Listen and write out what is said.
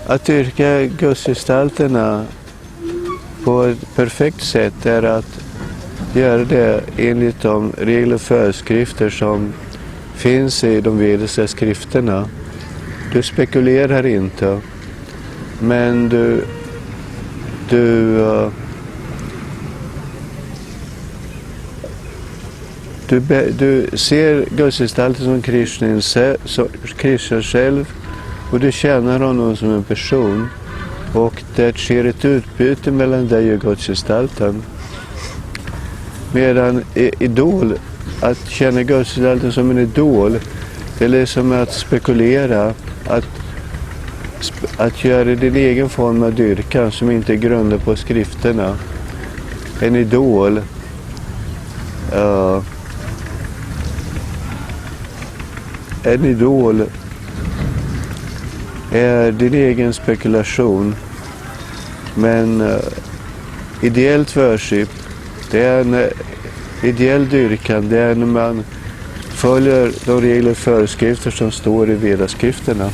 Att dyrka gudsgestalterna på ett perfekt sätt är att göra det enligt de regler och föreskrifter som finns i de vediska skrifterna. Du spekulerar inte, men du ser gudsgestalten som Krishna själv, och du känner honom som en person, och det sker ett utbyte mellan dig och gudsgestalten. Medan idol, att känna gudsgestalten som en idol, det är liksom att spekulera, att göra din egen form av dyrkan som inte är grundad på skrifterna. En idol är din egen spekulation, men ideellt worship, det är en ideell dyrkan, det är när man följer de regler och föreskrifter som står i vedaskrifterna.